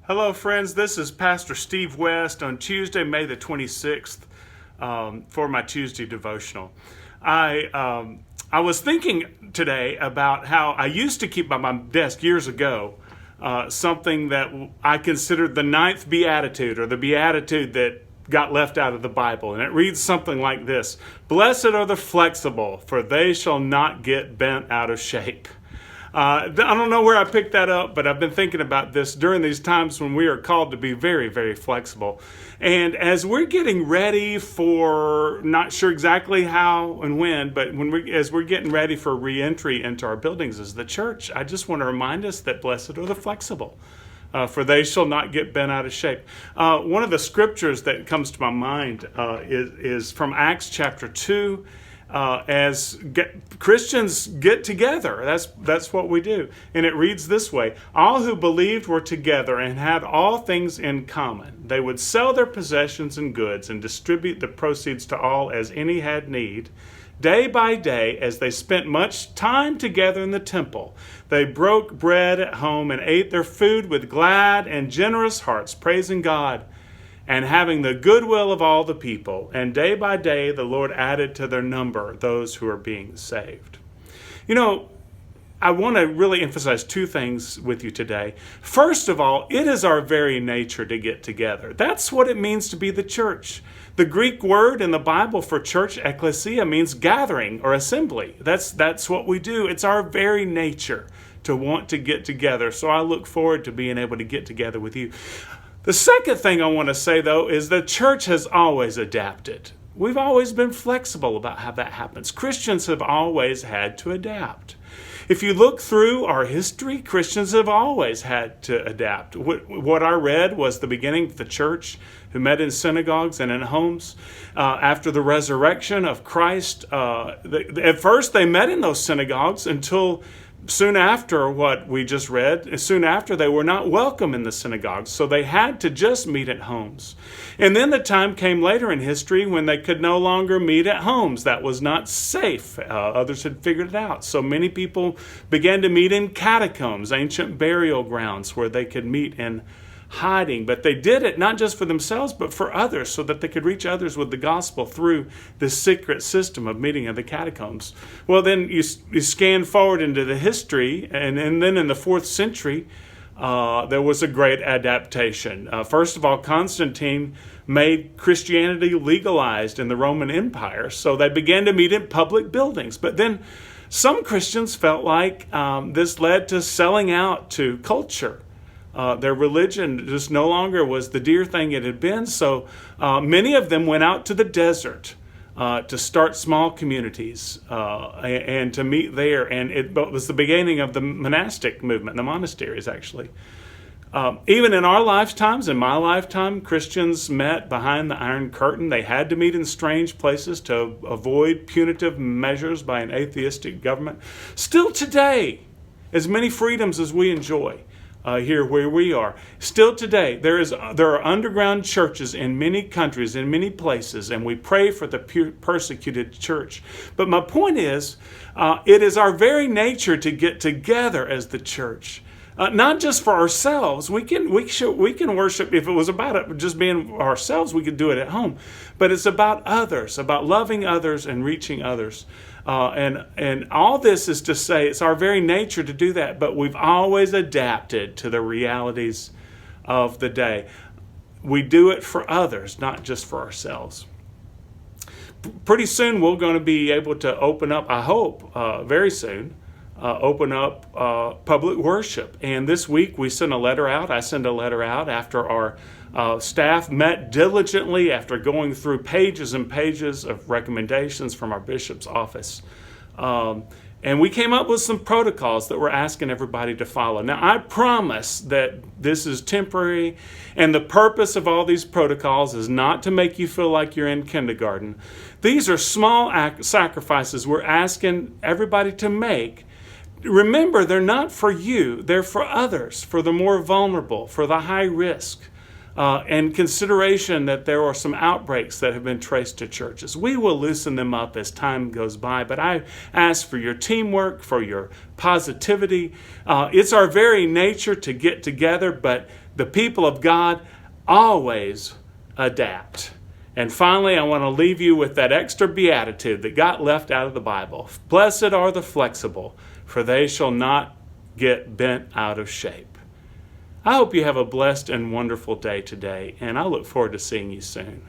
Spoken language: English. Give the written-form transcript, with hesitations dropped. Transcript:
Hello, friends. This is Pastor Steve West on Tuesday, May the 26th, for my Tuesday devotional. I was thinking today about how I used to keep by my desk years ago something that I considered the ninth beatitude, or the beatitude that got left out of the Bible. And it reads something like this: "Blessed are the flexible, for they shall not get bent out of shape." I don't know where I picked that up, but I've been thinking about this during these times when we are called to be very, very flexible. And as we're getting ready for, not sure exactly how and when, but as we're getting ready for re-entry into our buildings as the church, I just want to remind us that blessed are the flexible, for they shall not get bent out of shape. One of the scriptures that comes to my mind is from Acts chapter 2. Christians get together. That's what we do. And it reads this way: "All who believed were together and had all things in common. They would sell their possessions and goods and distribute the proceeds to all as any had need. Day by day, as they spent much time together in the temple, they broke bread at home and ate their food with glad and generous hearts, praising God and having the goodwill of all the people. And day by day, the Lord added to their number those who are being saved." You know, I want to really emphasize two things with you today. First of all, it is our very nature to get together. That's what it means to be the church. The Greek word in the Bible for church, ecclesia, means gathering or assembly. That's what we do. It's our very nature to want to get together. So I look forward to being able to get together with you. The second thing I want to say, though, is the church has always adapted. We've always been flexible about how that happens. Christians have always had to adapt. If you look through our history, Christians have always had to adapt. What I read was the beginning of the church, who met in synagogues and in homes. After the resurrection of Christ, at first they met in those synagogues until soon after what we just read, soon after they were not welcome in the synagogues, so they had to just meet at homes. And then the time came later in history when they could no longer meet at homes. That was not safe. Others had figured it out. So many people began to meet in catacombs, ancient burial grounds where they could meet in hiding. But they did it not just for themselves, but for others, so that they could reach others with the gospel through this secret system of meeting in the catacombs. Well, then you scan forward into the history, and then in the 4th century, there was a great adaptation. First of all, Constantine made Christianity legalized in the Roman Empire, so they began to meet in public buildings. But then some Christians felt like this led to selling out to culture. Their religion just no longer was the dear thing it had been, so many of them went out to the desert to start small communities and to meet there. And it was the beginning of the monastic movement, the monasteries, actually. Even in our lifetimes, in my lifetime, Christians met behind the Iron Curtain. They had to meet in strange places to avoid punitive measures by an atheistic government. Still today, as many freedoms as we enjoy, here where we are, still today there are underground churches in many countries, in many places, and we pray for the persecuted church. But my point is, it is our very nature to get together as the church. Not just for ourselves. We can worship. If it was about it just being ourselves, we could do it at home. But it's about others, about loving others and reaching others. And all this is to say it's our very nature to do that, but we've always adapted to the realities of the day. We do it for others, not just for ourselves. Pretty soon we're going to be able to open up, I hope, very soon, open up public worship. And this week we sent a letter out. I sent a letter out after our staff met diligently after going through pages and pages of recommendations from our bishop's office. And we came up with some protocols that we're asking everybody to follow. Now, I promise that this is temporary, and the purpose of all these protocols is not to make you feel like you're in kindergarten. These are small sacrifices we're asking everybody to make. Remember, they're not for you, they're for others, for the more vulnerable, for the high risk. and consideration that there are some outbreaks that have been traced to churches. We will loosen them up as time goes by, but I ask for your teamwork, for your positivity. It's our very nature to get together, but the people of God always adapt. And finally, I want to leave you with that extra beatitude that got left out of the Bible. Blessed are the flexible, for they shall not get bent out of shape. I hope you have a blessed and wonderful day today, and I look forward to seeing you soon.